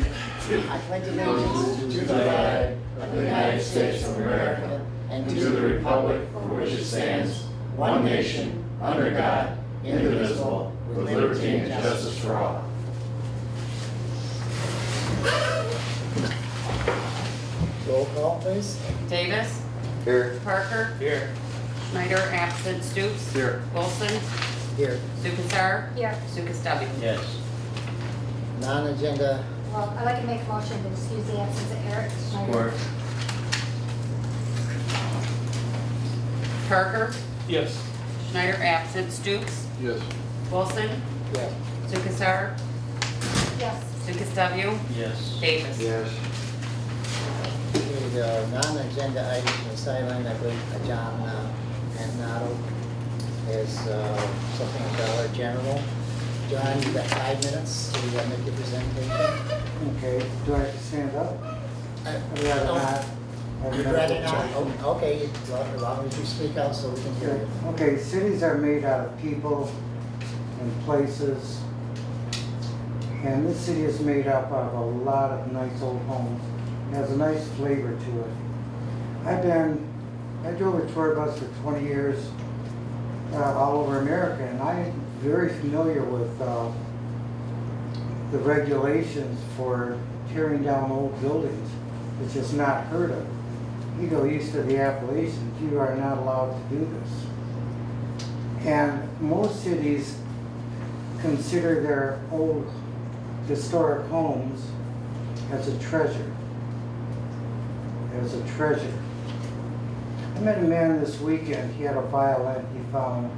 I pledge allegiance to the flag of the United States of America and to the republic for which it stands, one nation, under God, indivisible, with liberty and justice for all. Roll call, please. Davis. Here. Parker. Here. Schneider, absent. Stoops. Here. Wilson. Here. Sukasar. Here. Sukastovich. Yes. Non-agenda. Well, I'd like to make a motion to excuse the absence of Eric Schneider. Support. Parker. Yes. Schneider, absent. Stoops. Yes. Wilson. Yes. Sukasar. Yes. Sukastovich. Yes. Davis. Yes. The non-agenda items are silent. I believe John Antinato has something on Dollar General. John, you got 5 minutes to make your presentation. Okay, do I have to stand up? I'd rather not. You'd rather not? Oh, okay, as long as you speak out so we can hear you. Okay, cities are made out of people and places. And this city is made up of a lot of nice old homes. It has a nice flavor to it. I drove a tour bus for 20 years all over America, and I'm very familiar with the regulations for tearing down old buildings. It's just not heard of. You go east of the Appalachians, you are not allowed to do this. And most cities consider their old historic homes as a treasure. As a treasure. I met a man this weekend, he had a violin he found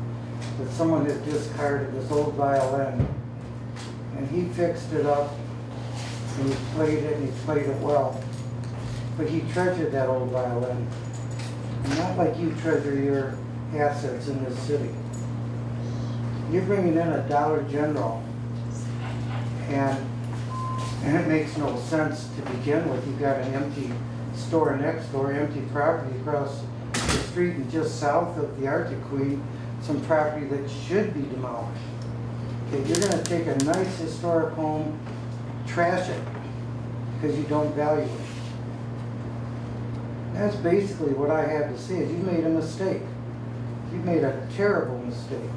that someone had discarded, this old violin, and he fixed it up and he played it and he played it well. But he treasured that old violin. And not like you treasure your assets in this city. You're bringing in a Dollar General and it makes no sense to begin with. You've got an empty store next door, empty property across the street and just south of the Arctic Queen, some property that should be demolished. Okay, you're gonna take a nice historic home, trash it, because you don't value it. That's basically what I have to say, is you made a mistake. You made a terrible mistake.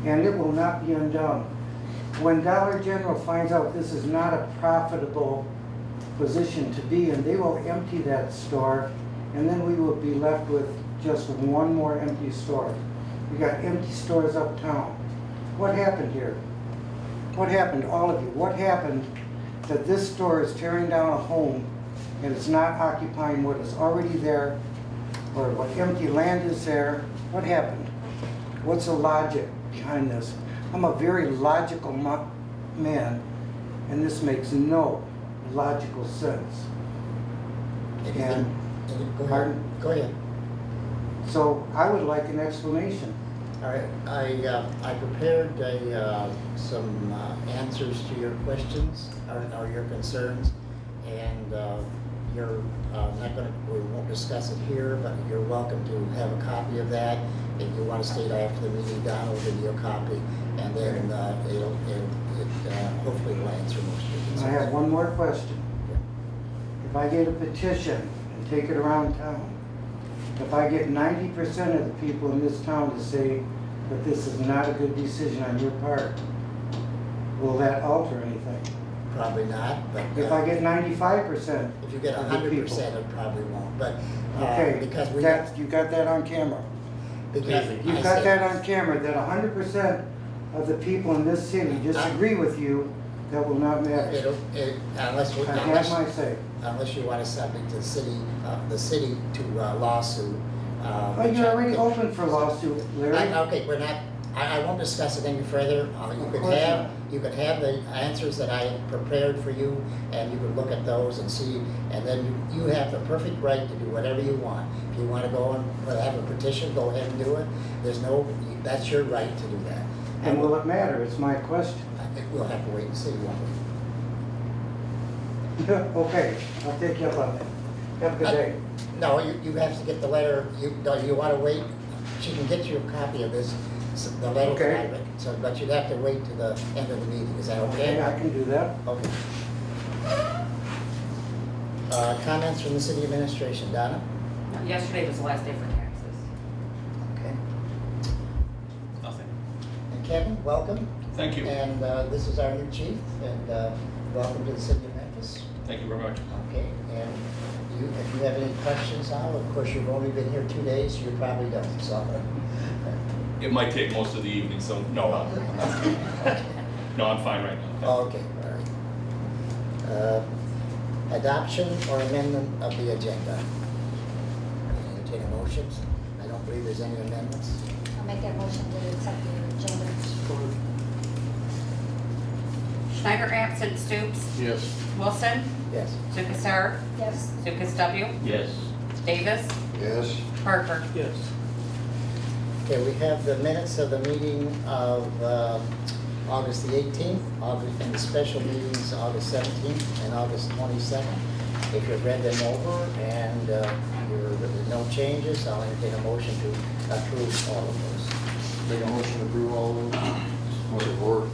And it will not be undone. When Dollar General finds out this is not a profitable position to be in, they will empty that store, and then we will be left with just one more empty store. We got empty stores uptown. What happened here? What happened, all of you? What happened that this store is tearing down a home and it's not occupying what is already there, or what empty land is there? What happened? What's the logic behind this? I'm a very logical man, and this makes no logical sense. And, Go ahead. pardon? Go ahead. So I would like an explanation. All right, I prepared some answers to your questions or your concerns, and you're not going to, we won't discuss it here, but you're welcome to have a copy of that. If you want to stay after the meeting, Don will give you a copy, and then it hopefully will answer most of your concerns. I have one more question. If I get a petition and take it around town, if I get 90% of the people in this town to say that this is not a good decision on your part, will that alter anything? Probably not, but If I get 95%, if you get of the 100%, people. it probably won't. But okay, because we you got that on camera. because You've I got said- that on camera, that 100% of the people in this city disagree with you, that will not matter. Unless I have my say. unless you want to subject the city to lawsuit. But you're already open for lawsuit, Larry. Okay, we're not. I won't discuss it any further. You could have the answers that I have prepared for you, and you could look at those and see. And then you have the perfect right to do whatever you want. If you want to go and have a petition, go ahead and do it. That's your right to do that. And will it matter? It's my question. I think we'll have to wait and see, won't we? Okay, I'll take you up on that. Have a good day. No, you have to get the letter. You want to wait? She can get you a copy of this, the letter that I Okay. wrote. So, but you'd have to wait to the end of the meeting. Is that okay? Okay, I can do that. Okay. Comments from the city administration, Donna? Yesterday was the last day for taxes. Okay. Nothing. And Kevin, welcome. Thank you. And this is our new chief, and welcome to the city of Memphis. Thank you very much. Okay, and if you have any questions now, of course, you've only been here 2 days, so you're probably done, so. It might take most of the evening, so no, no, I'm fine right now. Okay, all right. Adoption or amendment of the agenda? Entertain a motion? I don't believe there's any amendments. I'll make that motion to accept the agenda. Schneider absent, Stoops, Yes. Wilson, Yes. Lukasar, Yes. Lucas W, Yes. Davis, Yes. Parker. Yes. Okay, we have the minutes of the meeting of August the 18th, and the special meetings August 17th and August 22nd. If you've read them over and there's no changes, I'll entertain a motion to approve all of those. Make a motion to approve all of them. Support.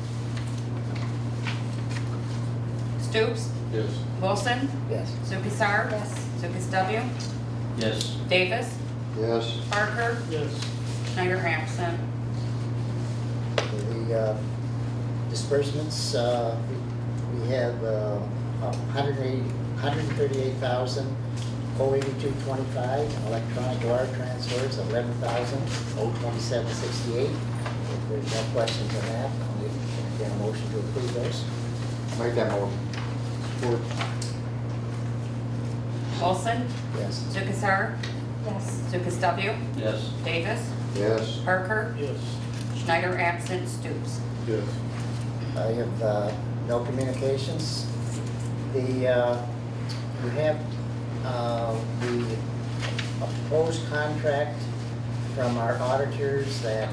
Stoops, Yes. Wilson, Yes. Lukasar, Yes. Lucas W, Yes. Davis, Yes. Parker, Yes. Schneider absent. The disbursements, we have 138,082.25, electronic wire transfers, 11,027.68. If there's no questions on that, I'll entertain a motion to approve those. Make that motion. Support. Wilson, Yes. Lukasar, Yes. Lucas W, Yes. Davis, Yes. Parker, Yes. Schneider absent, Stoops. Yes. I have no communications. We have the proposed contract from our auditors that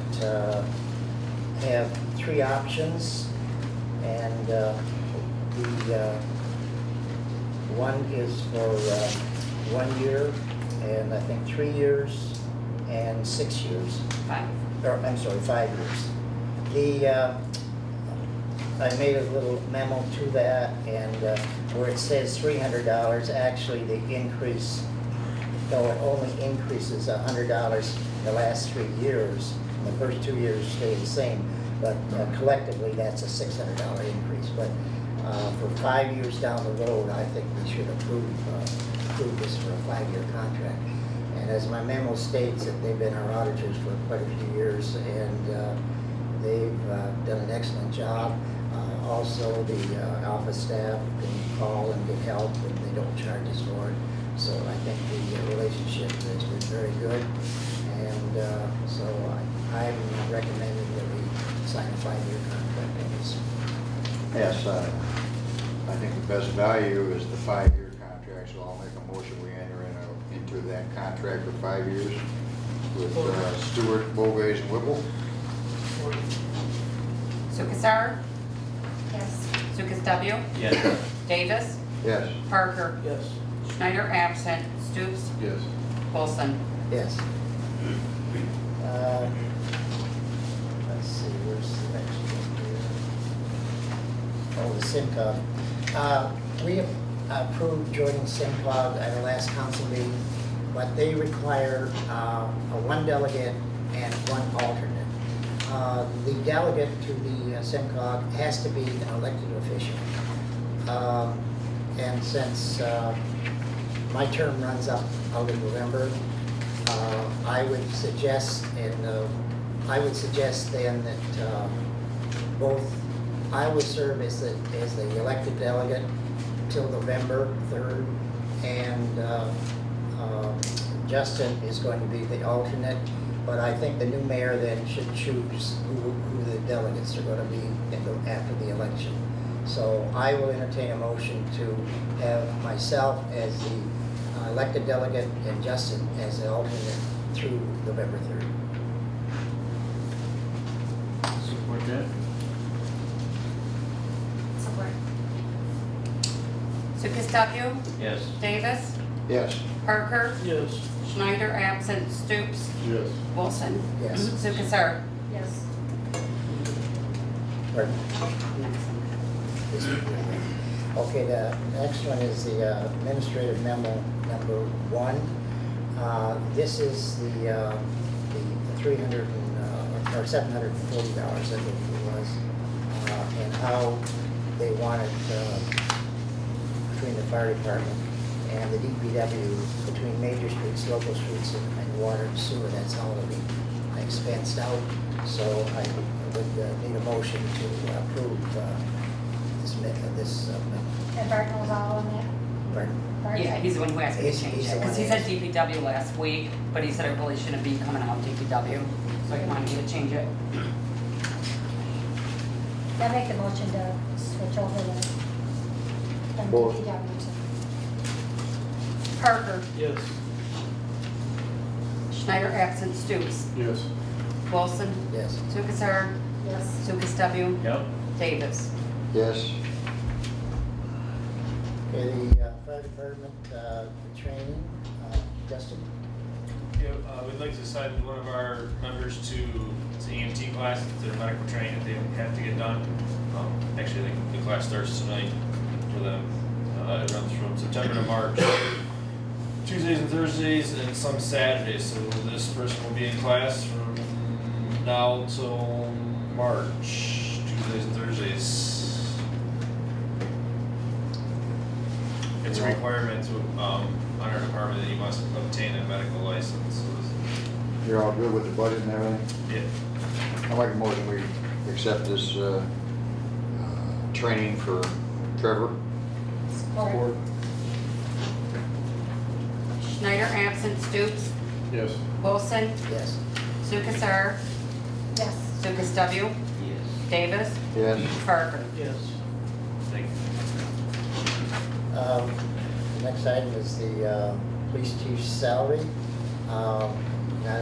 have 3 options, and the one is for 1 year, and I think 3 years and 6 years. 5. Or, I'm sorry, 5 years. I made a little memo to that, and where it says $300, actually the increase, though it only increases $100 the last 3 years, the first 2 years stay the same, but collectively that's a $600 increase. But for 5 years down the road, I think we should approve this for a 5-year contract. And as my memo states, that they've been our auditors for quite a few years, and they've done an excellent job. Also, the office staff can call and get help, and they don't charge us for it. So I think the relationship has been very good, and so I'm recommending that we sign a 5-year contract on this. Yes, I think the best value is the 5-year contract, so I'll make a motion, we enter into that contract for 5 years with Stewart, Boves, and Whipple. Lukasar, Yes. Lucas W, Yes. Davis, Yes. Parker, Yes. Schneider absent, Stoops, Yes. Wilson. Yes. Let's see, where's the next one here? Oh, the SIMCOG. We approved joining SIMCOG at our last council meeting, but they require a 1 delegate and 1 alternate. The delegate to the SIMCOG has to be an elected official. And since my term runs up out in November, I would suggest then that both I would serve as the elected delegate till November 3rd, and Justin is going to be the alternate. But I think the new mayor then should choose who the delegates are going to be after the election. So I will entertain a motion to have myself as the elected delegate and Justin as the alternate through November 3rd. Support that. Support. Lucas W, Yes. Davis, Yes. Parker, Yes. Schneider absent, Stoops, Yes. Wilson. Yes. Lukasar. Yes. Pardon? Next one. This one. Okay, the next one is the administrative memo number 1. This is the 300 or $740, I think it was, and how they want it between the fire department and the DPW, between major streets, local streets, and water and sewer. That's all to be expensed out. So I would need a motion to approve this. And Bart knows all on that? Pardon? Bart? Yeah, he's the one who asked me to He's- change he's it, the because one he who said asked. DPW last week, but he said it really shouldn't be coming out DPW, so he wanted me to change it. I make the motion to switch over the, from Both. DPW to. Parker, Yes. Schneider absent, Stoops, Yes. Wilson, Yes. Lukasar, Yes. LukasW, Yep. Davis. Yes. Okay, the fire department training, Justin? Yeah, we'd like to assign one of our members to EMT class, to their medical training that they have to get done. Actually, I think the class starts tonight for them. It runs from September to March, Tuesdays and Thursdays, and some Saturdays. So this person will be in class from now till March, Tuesdays and Thursdays. It's a requirement to, on our department that you must obtain a medical license. You're all good with the budget and everything? Yeah. I'll make a motion, we accept this training for Trevor. Support. Schneider absent, Stoops, Yes. Wilson, Yes. Lukasar, Yes. LukasW, Yes. Davis, Yes. Parker. Yes. Thank you. The next item is the police chief's salary. Got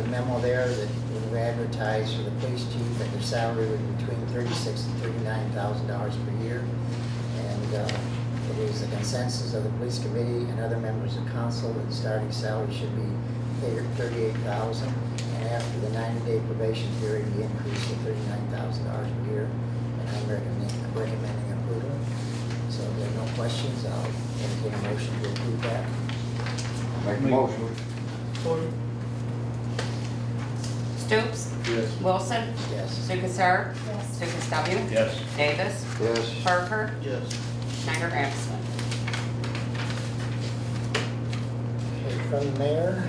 a memo there that when we advertise for the police chief, that their salary would be between $36,000 and $39,000 per year. And it is the consensus of the police committee and other members of council that the starting salary should be $38,000. And after the 90-day probation period, the increase to $39,000 per year. And I'm recommending approval. So if there are no questions, I'll entertain a motion to approve that. Make the motion. Stoops, Yes. Wilson, Yes. Lukasar, Yes. Lukasw, Yes. Davis, Yes. Parker, Yes. Schneider absent. Okay, from the mayor,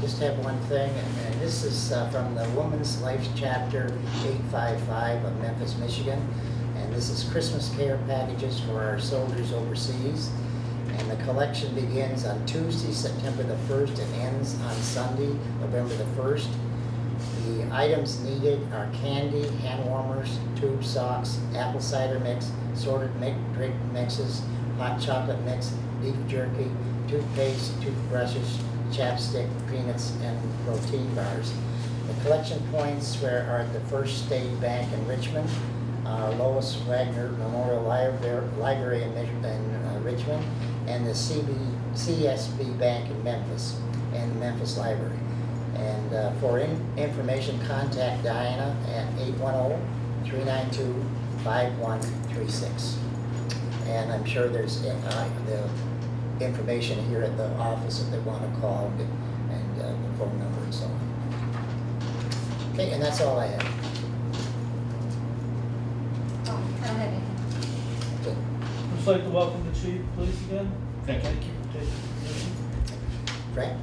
just have one thing, and this is from the Women's Life Chapter 855 of Memphis, Michigan. And this is Christmas care packages for our soldiers overseas. And the collection begins on Tuesday, September the 1st, and ends on Sunday, November the 1st. The items needed are candy, hand warmers, tube socks, apple cider mix, sorted drink mixes, hot chocolate mix, beef jerky, toothpaste, toothbrushes, chapstick, peanuts, and protein bars. The collection points are at the First State Bank in Richmond, Lois Wagner Memorial Library in Richmond, and the CSB Bank in Memphis, and the Memphis Library. And for information, contact Diana at 810-392-5136. And I'm sure there's the information here at the office if they want to call, and the phone number and so on. Okay, and that's all I have. Oh, I don't have anything. Okay. Just like to welcome the chief, please, again. Thank you. Thank you for taking the position. Frank?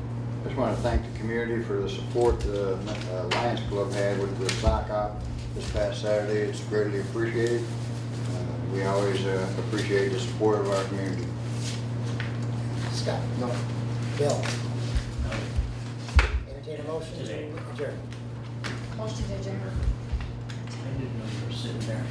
Just want to thank the community for the support the Lions Club had with the sock op this past Saturday. It's greatly appreciated. We always appreciate the support of our community. Scott? No. Bill? Entertain a motion to adjourn. Motion to adjourn. I didn't know you were sitting there.